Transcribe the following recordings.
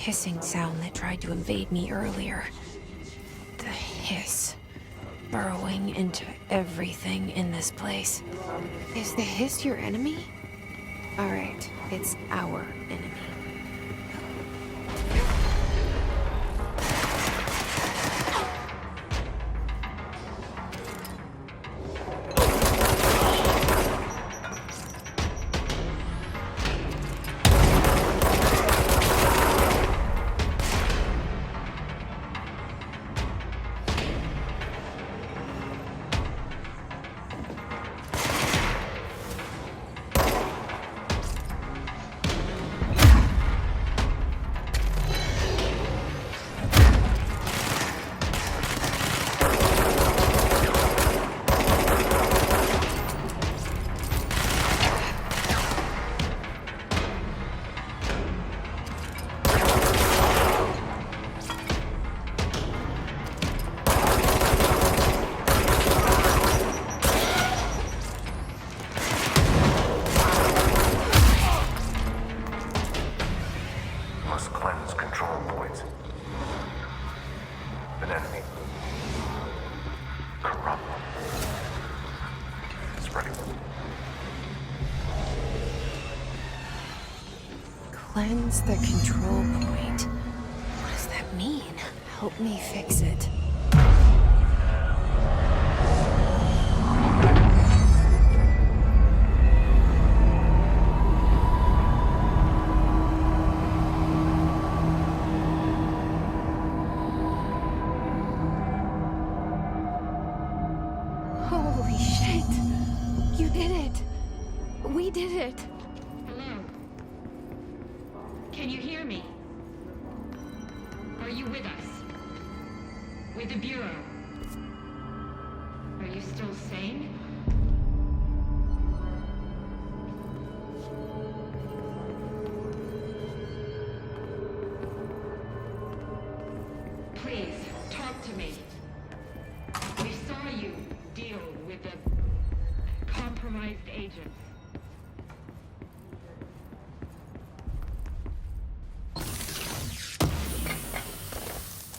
hissing sound that tried to invade me earlier. The hiss. Burrowing into everything in this place. Is the hiss your enemy? Alright, it's our enemy. Cleanse the control point. What does that mean? Help me fix it. Holy shit! You did it! We did it! Hello? Can you hear me? Are you with us? With the Bureau? Are you still sane? Please, talk to me. We saw you deal with the compromised agents.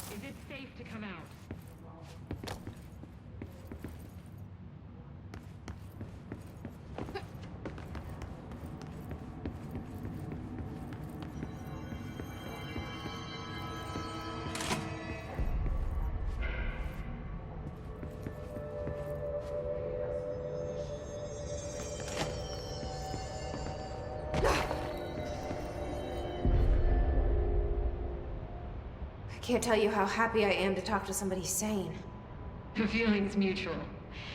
Is it safe to come out? I can't tell you how happy I am to talk to somebody sane. The feeling's mutual.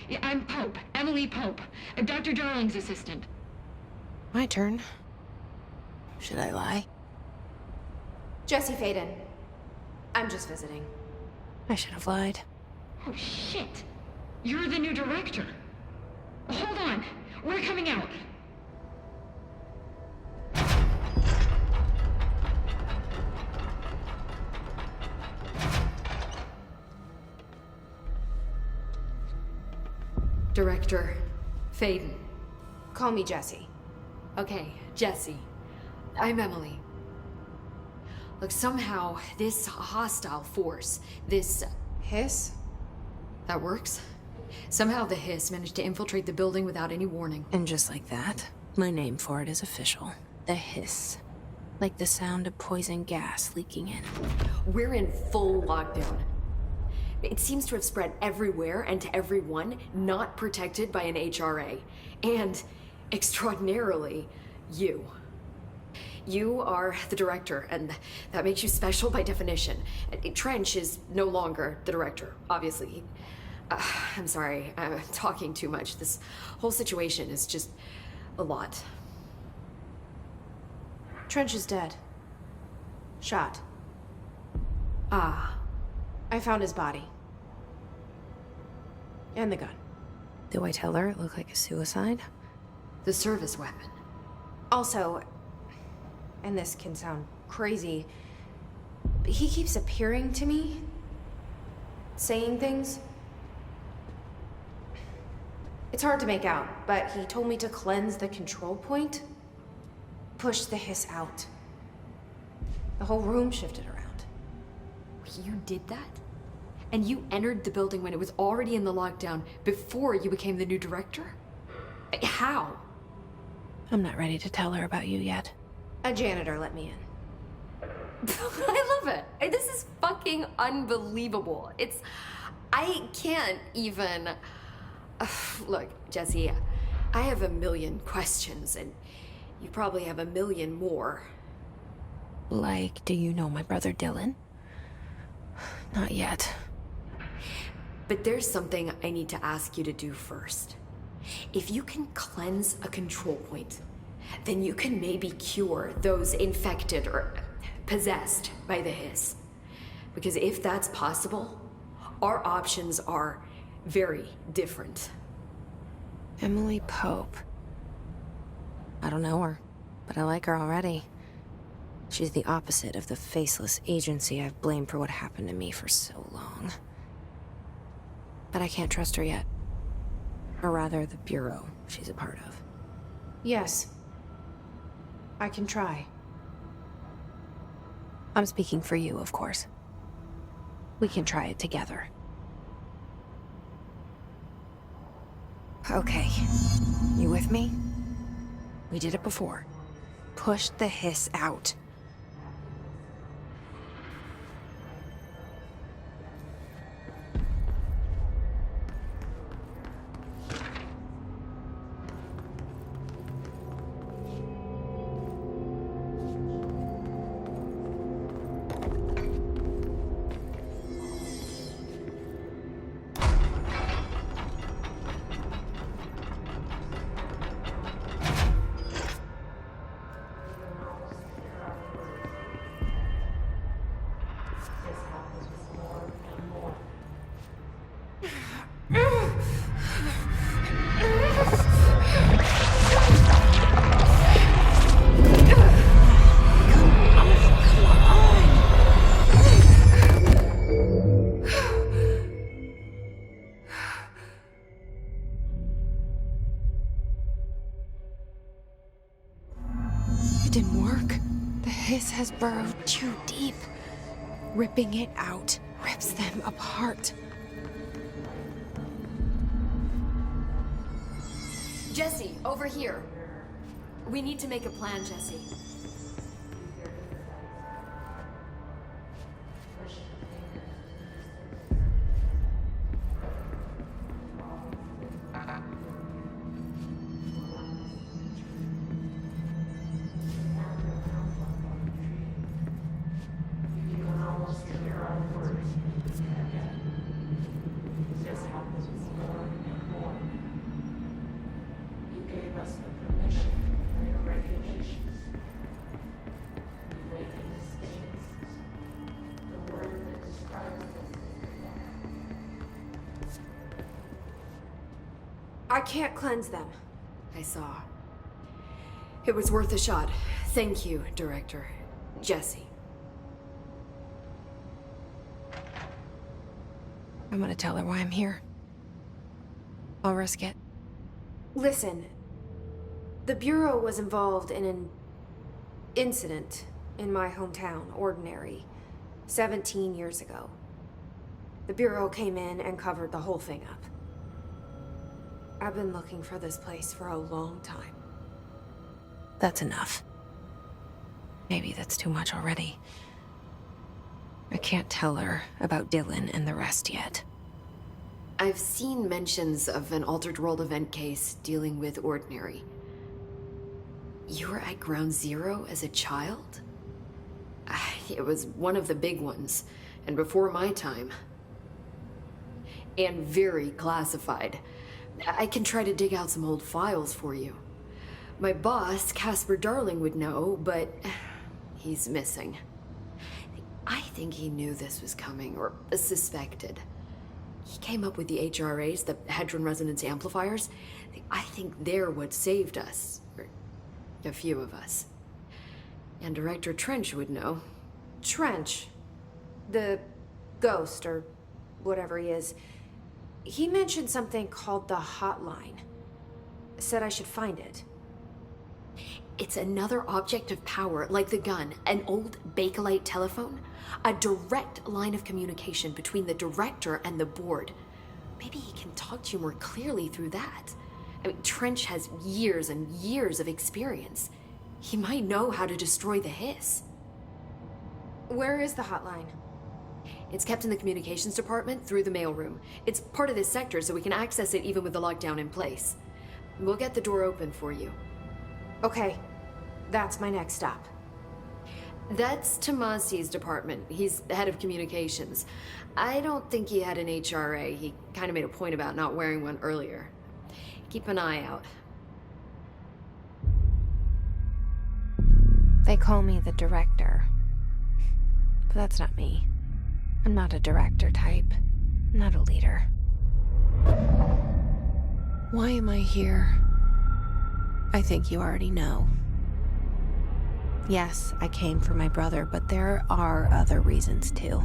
Yeah, I'm Pope, Emily Pope, Dr. Darling's assistant. My turn. Should I lie? Jesse Faden. I'm just visiting. I should have lied. Oh, shit. You're the new director. Hold on. We're coming out. Director Faden. Call me Jesse. Okay, Jesse. I'm Emily. Look, somehow this hostile force, this... Hiss? that works? Somehow the hiss managed to infiltrate the building without any warning. And just like that, my name for it is official. The hiss. Like the sound of poison gas leaking in. We're in full lockdown. It seems to have spread everywhere and to everyone not protected by an HRA. And, extraordinarily, you. You are the director, and that makes you special by definition. Trench is no longer the director, obviously. I'm sorry, I'm talking too much. This whole situation is just a lot. Trench is dead. Shot. Ah. I found his body. And the gun. Do I tell her it looked like a suicide? The service weapon. Also, and this can sound crazy, but he keeps appearing to me, saying things. It's hard to make out, but he told me to cleanse the control point, push the hiss out. The whole room shifted around. You did that? And you entered the building when it was already in the lockdown before you became the new director? How? I'm not ready to tell her about you yet. A janitor let me in. I love it. This is fucking unbelievable. I can't even... Look, Jesse, I have a million questions, and you probably have a million more. Like, do you know my brother Dylan? Not yet. But there's something I need to ask you to do first. If you can cleanse a control point, then you can maybe cure those infected or possessed by the hiss. Because if that's possible, our options are very different. Emily Pope. I don't know her, but I like her already. She's the opposite of the faceless agency I've blamed for what happened to me for so long. But I can't trust her yet. Or rather, the bureau she's a part of. Yes. I can try. I'm speaking for you, of course. We can try it together. Okay. You with me? We did it before. Push the hiss out. Has burrowed too deep. Ripping it out rips them apart. Jesse, over here. We need to make a plan, Jesse. I can't cleanse them. I saw. It was worth a shot. Thank you, Director. Jesse. I'm gonna tell her why I'm here. I'll risk it. Listen. The Bureau was involved in an incident in my hometown, Ordinary, 17 years ago. The Bureau came in and covered the whole thing up. I've been looking for this place for a long time. That's enough. Maybe that's too much already. I can't tell her about Dylan and the rest yet. I've seen mentions of an Altered World event case dealing with Ordinary. You were at Ground Zero as a child? It was one of the big ones, and before my time. And very classified. I can try to dig out some old files for you. My boss, Casper Darling, would know, but he's missing. I think he knew this was coming, or suspected. He came up with the HRAs, the Hadron Resonance Amplifiers. I think they're what saved us. Or a few of us. And Director Trench would know. Trench? The ghost, or whatever he is. He mentioned something called the Hotline. Said I should find it. It's another object of power, like the gun, an old Bakelite telephone, a direct line of communication between the director and the board. Maybe he can talk to you more clearly through that. I mean, Trench has years and years of experience. He might know how to destroy the hiss. Where is the hotline? It's kept in the communications department through the mailroom. It's part of this sector, so we can access it even with the lockdown in place. We'll get the door open for you. Okay, that's my next stop. That's Tomasi's department. He's the head of communications. I don't think he had an HRA. He kind of made a point about not wearing one earlier. Keep an eye out. They call me the director. But that's not me. I'm not a director type. I'm not a leader. Why am I here? I think you already know. Yes, I came for my brother, but there are other reasons too.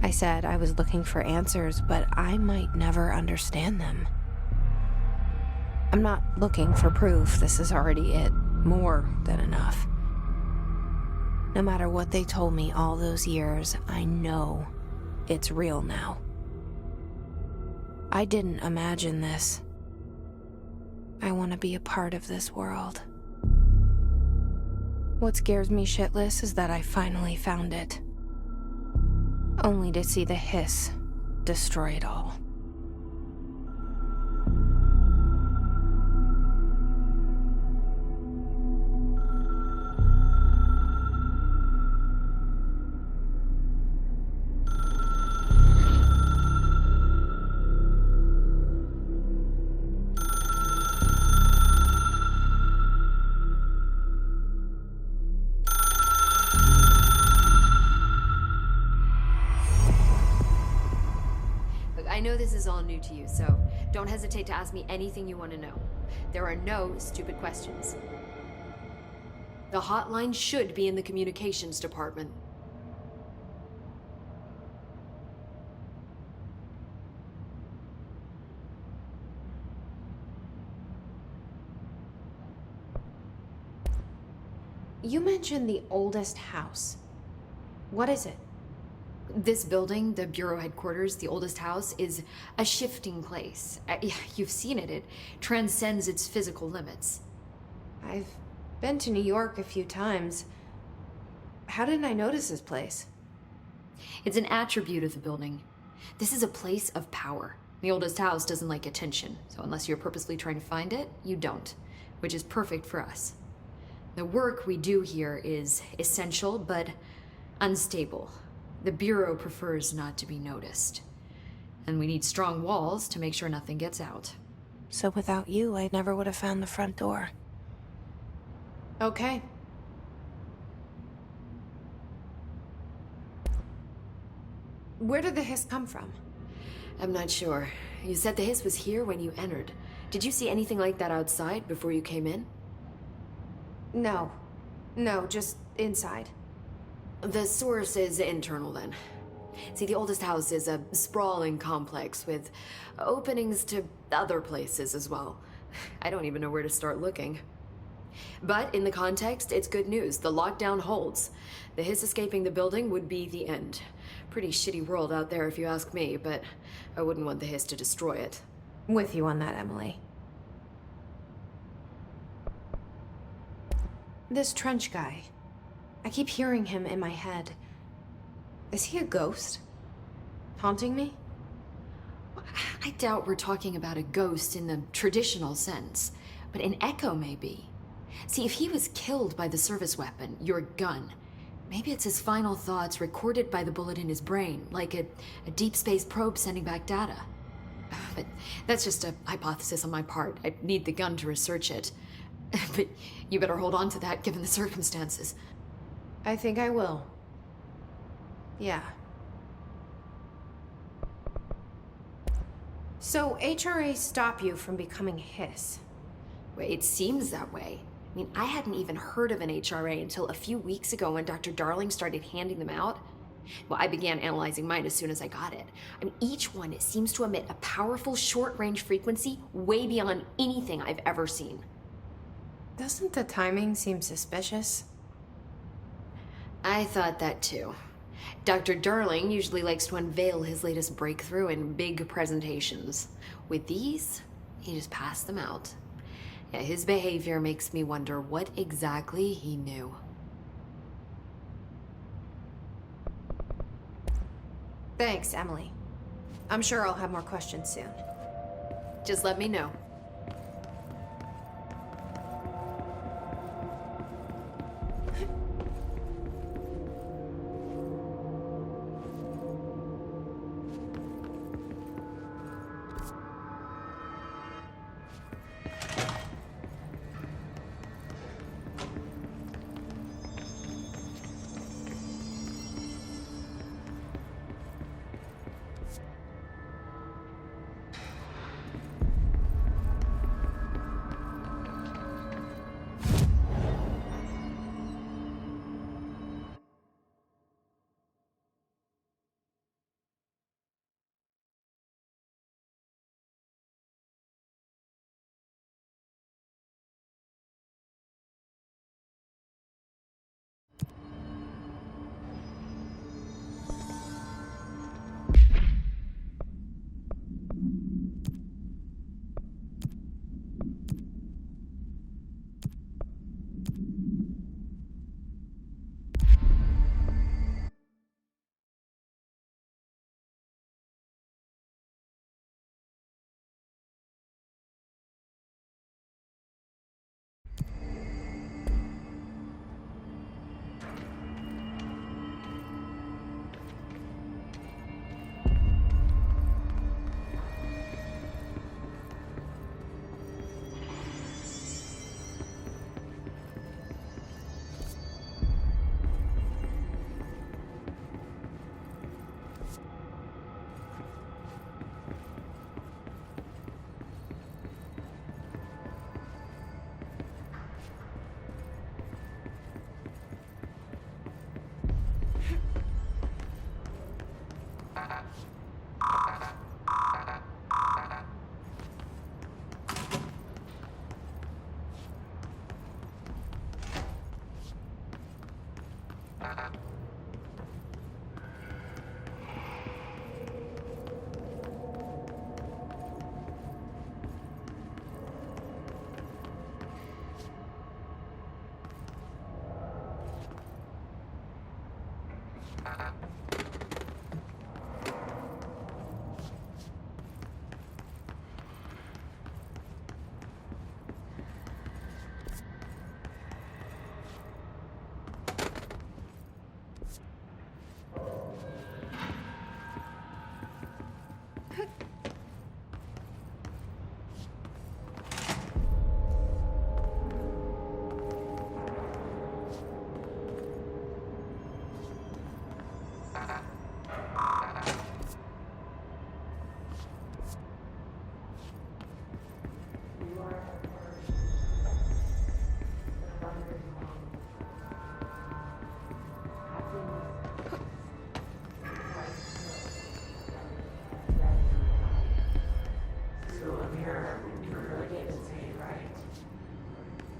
I said I was looking for answers, but I might never understand them. I'm not looking for proof. This is already it. More than enough. No matter what they told me all those years, I know it's real now. I didn't imagine this. I want to be a part of this world. What scares me shitless is that I finally found it. Only to see the hiss destroy it all. I know this is all new to you, so don't hesitate to ask me anything you want to know. There are no stupid questions. The hotline should be in the communications department. You mentioned the oldest house. What is it? This building, the Bureau headquarters, the oldest house, is a shifting place. You've seen it. It transcends its physical limits. I've been to New York a few times. How didn't I notice this place? It's an attribute of the building. This is a place of power. The oldest house doesn't like attention, so unless you're purposely trying to find it, you don't, which is perfect for us. The work we do here is essential, but unstable. The Bureau prefers not to be noticed. And we need strong walls to make sure nothing gets out. So without you, I never would have found the front door. Okay. Where did the hiss come from? I'm not sure. You said the hiss was here when you entered. Did you see anything like that outside before you came in? No. No, just inside. The source is internal, then. See, the oldest house is a sprawling complex with openings to other places as well. I don't even know where to start looking. But in the context, it's good news. The lockdown holds. The hiss escaping the building would be the end. Pretty shitty world out there if you ask me, but I wouldn't want the hiss to destroy it. With you on that, Emily. This Trench guy. I keep hearing him in my head. Is he a ghost? Haunting me? I doubt we're talking about a ghost in the traditional sense, but an echo maybe. See, if he was killed by the service weapon, your gun, maybe it's his final thoughts recorded by the bullet in his brain, like a deep space probe sending back data. But that's just a hypothesis on my part. I need the gun to research it. But you better hold on to that given the circumstances. I think I will. Yeah. So HRA stop you from becoming Hiss? Well, it seems that way. I mean, I hadn't even heard of an HRA until a few weeks ago when Dr. Darling started handing them out. Well, I began analyzing mine as soon as I got it. I mean, each one seems to emit a powerful short-range frequency way beyond anything I've ever seen. Doesn't the timing seem suspicious? I thought that too. Dr. Darling usually likes to unveil his latest breakthrough in big presentations. With these, he just passed them out. Yeah, his behavior makes me wonder what exactly he knew. Thanks, Emily. I'm sure I'll have more questions soon. Just let me know.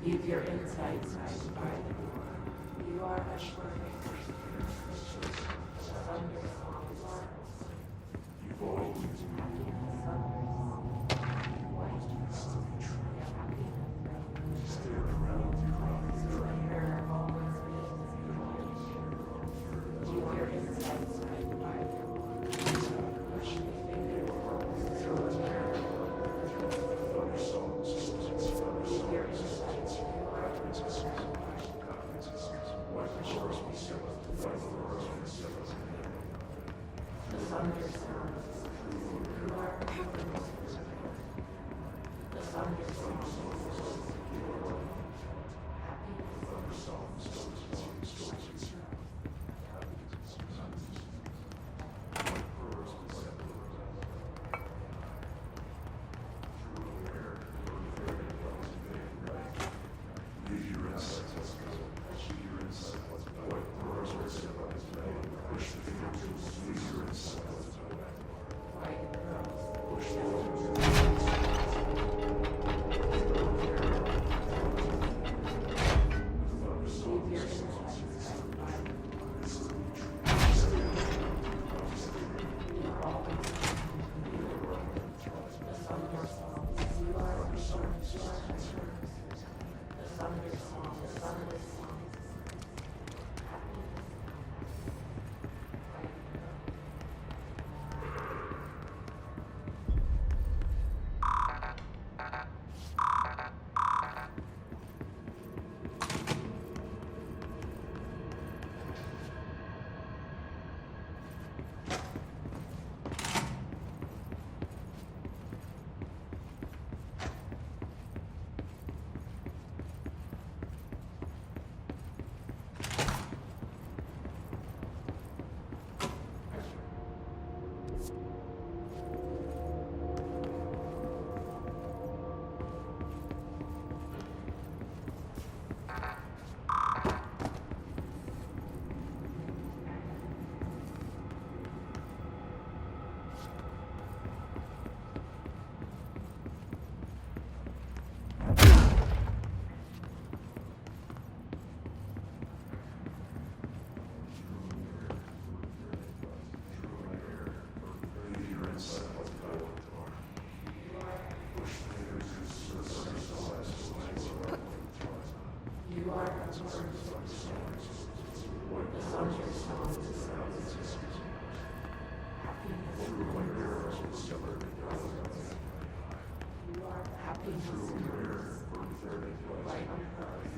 Leave your insights by the door. You are a Happiness is right on her.